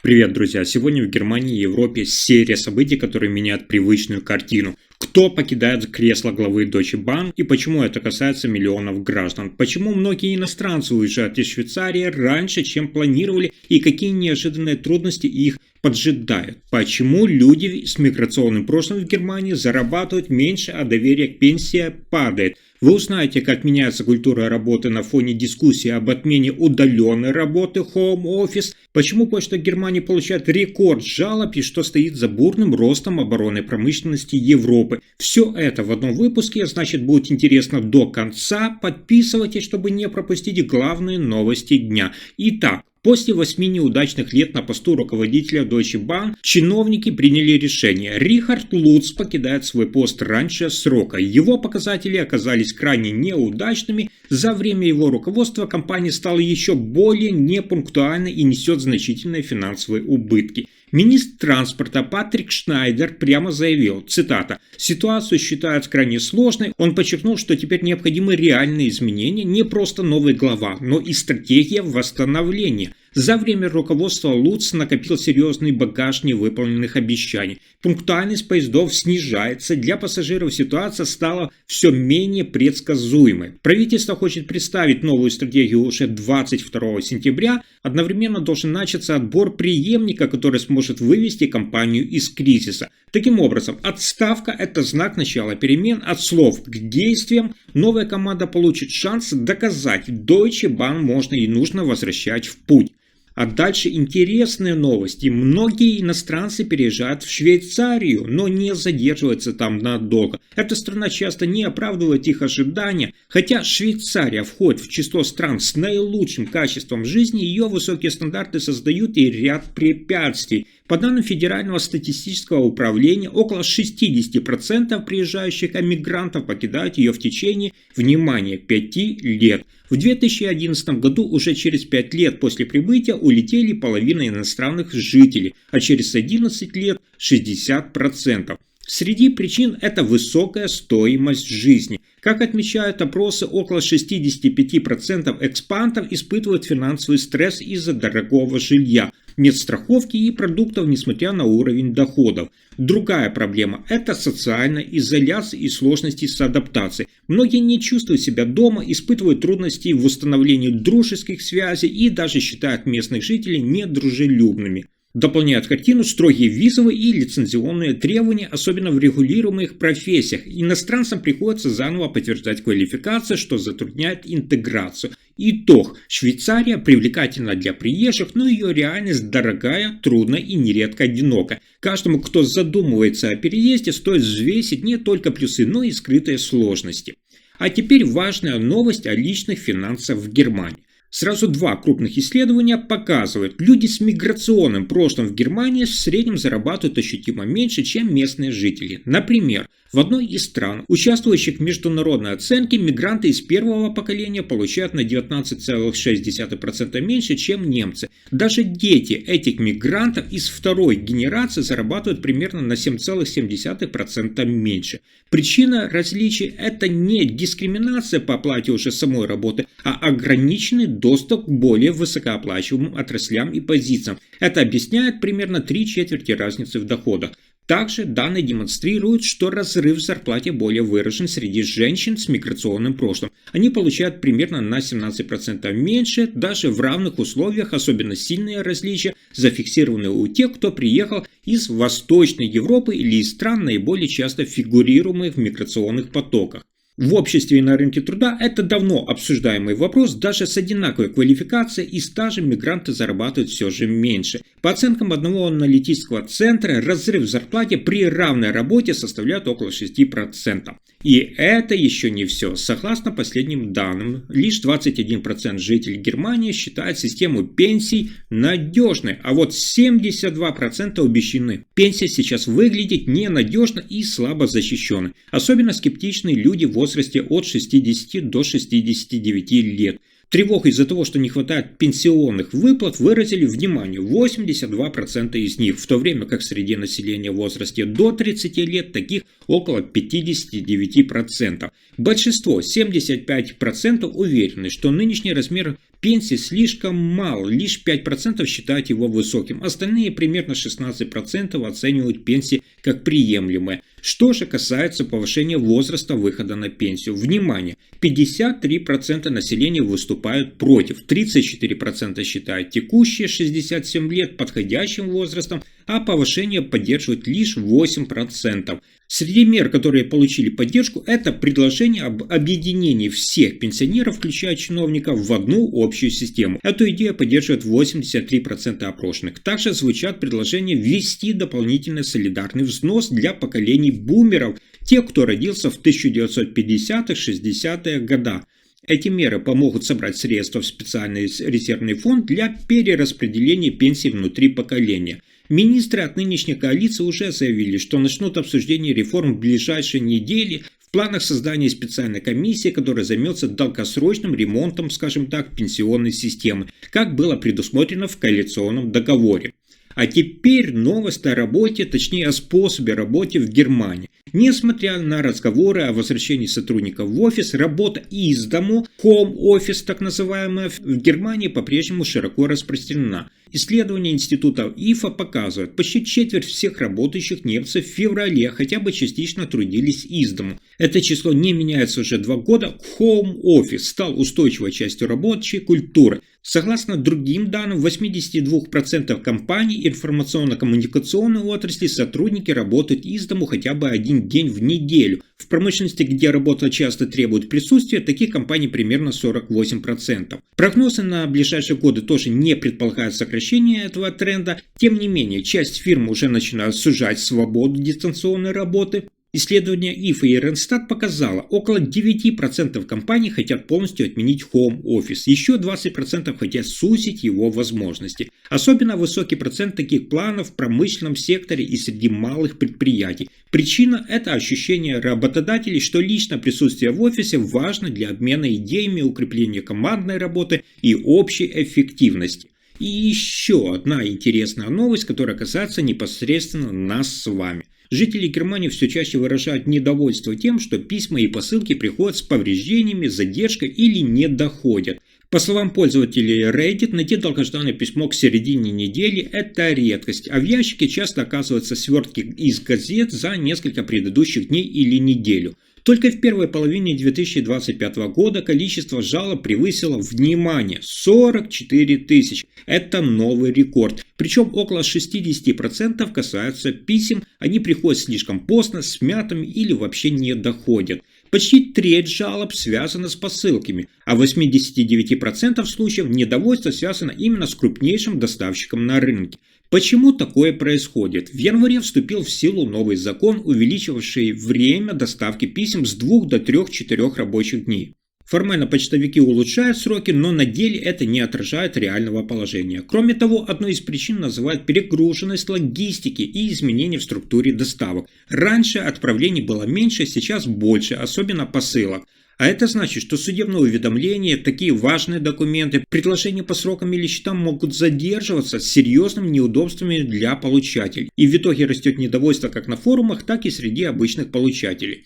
Привет, друзья! Сегодня в Германии и Европе серия событий, которые меняют привычную картину. Кто покидает кресло главы Deutsche Bank и почему это касается миллионов граждан? Почему многие иностранцы уезжают из Швейцарии раньше, чем планировали, и какие неожиданные трудности их поджидают? Почему люди с миграционным прошлым в Германии зарабатывают меньше, а доверие к пенсии падает? Вы узнаете, как меняется культура работы на фоне дискуссии об отмене удаленной работы Home Office, почему Почта Германии получает рекорд жалоб и что стоит за бурным ростом оборонной промышленности Европы. Все это в одном выпуске, значит, будет интересно до конца. Подписывайтесь, чтобы не пропустить главные новости дня. Итак, после 8 неудачных лет на посту руководителя Deutsche Bank чиновники приняли решение. Рихард Лутц покидает свой пост раньше срока. Его показатели оказались крайне неудачными. За время его руководства компания стала еще более непунктуальной и несет значительные финансовые убытки. Министр транспорта Патрик Шнайдер прямо заявил, цитата, «Ситуацию считают крайне сложной». Он подчеркнул, что теперь необходимы реальные изменения, не просто новая глава, но и стратегия восстановления. За время руководства Лутц накопил серьезный багаж невыполненных обещаний. Пунктуальность поездов снижается, для пассажиров ситуация стала все менее предсказуемой. Правительство хочет представить новую стратегию уже 22 сентября. Одновременно должен начаться отбор преемника, который сможет вывести компанию из кризиса. Таким образом, отставка – это знак начала перемен, от слов к действиям. Новая команда получит шанс доказать, Deutsche Bank можно и нужно возвращать в путь. А дальше интересные новости. Многие иностранцы переезжают в Швейцарию, но не задерживаются там надолго. Эта страна часто не оправдывает их ожидания. Хотя Швейцария входит в число стран с наилучшим качеством жизни, ее высокие стандарты создают и ряд препятствий. По данным Федерального статистического управления, около 60% приезжающих эмигрантов покидают ее в течение, внимание, 5 лет. В 2011 году уже через 5 лет после прибытия улетели половина иностранных жителей, а через 11 лет 60%. Среди причин это высокая стоимость жизни. Как отмечают опросы, около 65% экспатов испытывают финансовый стресс из-за дорогого жилья, медстраховки и продуктов, несмотря на уровень доходов. Другая проблема – это социальная изоляция и сложности с адаптацией. Многие не чувствуют себя дома, испытывают трудности в восстановлении дружеских связей и даже считают местных жителей недружелюбными. Дополняют картину строгие визовые и лицензионные требования, особенно в регулируемых профессиях. Иностранцам приходится заново подтверждать квалификацию, что затрудняет интеграцию. Итог. Швейцария привлекательна для приезжих, но ее реальность дорогая, трудная и нередко одинока. Каждому, кто задумывается о переезде, стоит взвесить не только плюсы, но и скрытые сложности. А теперь важная новость о личных финансах в Германии. Сразу два крупных исследования показывают, люди с миграционным прошлым в Германии в среднем зарабатывают ощутимо меньше, чем местные жители. Например, в одной из стран, участвующих в международной оценке, мигранты из первого поколения получают на 19,6% меньше, чем немцы. Даже дети этих мигрантов из второй генерации зарабатывают примерно на 7,7% меньше. Причина различий – это не дискриминация по оплате уже самой работы, а ограниченный доступ к более высокооплачиваемым отраслям и позициям. Это объясняет примерно 3/4 разницы в доходах. Также данные демонстрируют, что разрыв в зарплате более выражен среди женщин с миграционным прошлым. Они получают примерно на 17% меньше, даже в равных условиях. Особенно сильные различия зафиксированы у тех, кто приехал из Восточной Европы или из стран, наиболее часто фигурируемых в миграционных потоках. В обществе и на рынке труда это давно обсуждаемый вопрос, даже с одинаковой квалификацией и стажем мигранты зарабатывают все же меньше. По оценкам одного аналитического центра, разрыв в зарплате при равной работе составляет около 6%. И это еще не все. Согласно последним данным, лишь 21% жителей Германии считают систему пенсий надежной, а вот 72% убеждены. Пенсия сейчас выглядит ненадежно и слабо защищенной. Особенно скептичны люди в возрасте от 60 до 69 лет. Тревогу из-за того, что не хватает пенсионных выплат, выразили, внимание, 82% из них, в то время как среди населения в возрасте до 30 лет таких около 59%. Большинство, 75%, уверены, что нынешний размер пенсии слишком мал, лишь 5% считают его высоким, остальные примерно 16% оценивают пенсии как приемлемые. Что же касается повышения возраста выхода на пенсию, внимание, 53% населения выступают против, 34% считают текущие 67 лет подходящим возрастом, а повышение поддерживают лишь 8%. Среди мер, которые получили поддержку, это предложение об объединении всех пенсионеров, включая чиновников, в одну общую систему. Эту идею поддерживают 83% опрошенных. Также звучат предложения ввести дополнительный солидарный взнос для поколений бумеров, тех, кто родился в 1950-60-х годах. Эти меры помогут собрать средства в специальный резервный фонд для перераспределения пенсий внутри поколения. Министры от нынешней коалиции уже заявили, что начнут обсуждение реформ в ближайшие недели. В планах создания специальной комиссии, которая займется долгосрочным ремонтом, скажем так, пенсионной системы, как было предусмотрено в коалиционном договоре. А теперь новость о работе, точнее о способе работы в Германии. Несмотря на разговоры о возвращении сотрудников в офис, работа из дому, home office так называемая, в Германии по-прежнему широко распространена. Исследования института ИФА показывают, почти четверть всех работающих немцев в феврале хотя бы частично трудились из дому. Это число не меняется уже 2 года. Home office стал устойчивой частью рабочей культуры. Согласно другим данным, в 82% компаний информационно-коммуникационной отрасли сотрудники работают из дому хотя бы 1 день в неделю. В промышленности, где работа часто требует присутствия, таких компаний примерно 48%. Прогнозы на ближайшие годы тоже не предполагают сокращения этого тренда. Тем не менее, часть фирм уже начинают сужать свободу дистанционной работы. Исследование ИФА и Ренстат показало, около 9% компаний хотят полностью отменить Home Office, еще 20% хотят сузить его возможности. Особенно высокий процент таких планов в промышленном секторе и среди малых предприятий. Причина – это ощущение работодателей, что личное присутствие в офисе важно для обмена идеями, укрепления командной работы и общей эффективности. И еще одна интересная новость, которая касается непосредственно нас с вами. Жители Германии все чаще выражают недовольство тем, что письма и посылки приходят с повреждениями, задержкой или не доходят. По словам пользователей Reddit, найти долгожданное письмо к середине недели – это редкость, а в ящике часто оказываются свертки из газет за несколько предыдущих дней или неделю. Только в первой половине 2025 года количество жалоб превысило, внимание, 44 тысячи. Это новый рекорд. Причем около 60% касаются писем, они приходят слишком поздно, смятыми или вообще не доходят. Почти треть жалоб связана с посылками, а в 89% случаев недовольство связано именно с крупнейшим доставщиком на рынке. Почему такое происходит? В январе вступил в силу новый закон, увеличивавший время доставки писем с 2 до 3-4 рабочих дней. Формально почтовики улучшают сроки, но на деле это не отражает реального положения. Кроме того, одной из причин называют перегруженность логистики и изменения в структуре доставок. Раньше отправлений было меньше, сейчас больше, особенно посылок. А это значит, что судебные уведомления, такие важные документы, предложения по срокам или счетам могут задерживаться с серьезными неудобствами для получателей. И в итоге растет недовольство как на форумах, так и среди обычных получателей.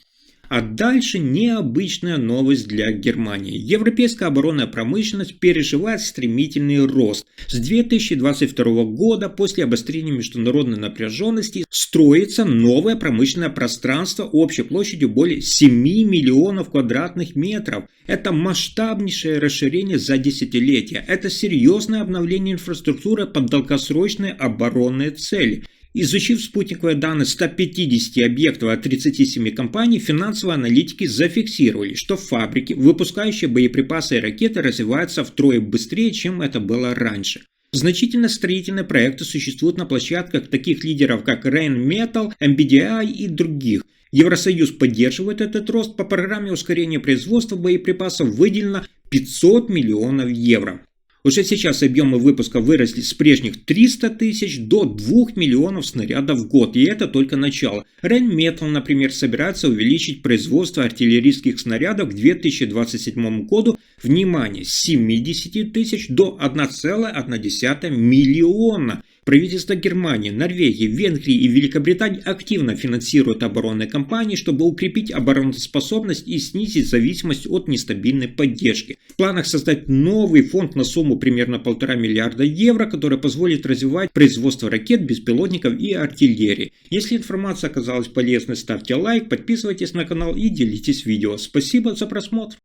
А дальше необычная новость для Германии. Европейская оборонная промышленность переживает стремительный рост. С 2022 года, после обострения международной напряженности, строится новое промышленное пространство общей площадью более 7 миллионов квадратных метров. Это масштабнейшее расширение за десятилетия. Это серьезное обновление инфраструктуры под долгосрочные оборонные цели. Изучив спутниковые данные 150 объектов от 37 компаний, финансовые аналитики зафиксировали, что фабрики, выпускающие боеприпасы и ракеты, развиваются втрое быстрее, чем это было раньше. Значительные строительные проекты существуют на площадках таких лидеров, как Rheinmetall, MBDA и других. Евросоюз поддерживает этот рост. По программе ускорения производства боеприпасов выделено 500 миллионов евро. Уже сейчас объемы выпуска выросли с прежних 300 тысяч до 2 миллионов снарядов в год, и это только начало. Rheinmetall, например, собирается увеличить производство артиллерийских снарядов к 2027 году, внимание, с 70 тысяч до 1,1 миллиона. Правительства Германии, Норвегии, Венгрии и Великобритании активно финансируют оборонные кампании, чтобы укрепить обороноспособность и снизить зависимость от нестабильной поддержки. В планах создать новый фонд на сумму примерно 1,5 миллиарда евро, который позволит развивать производство ракет, беспилотников и артиллерии. Если информация оказалась полезной, ставьте лайк, подписывайтесь на канал и делитесь видео. Спасибо за просмотр.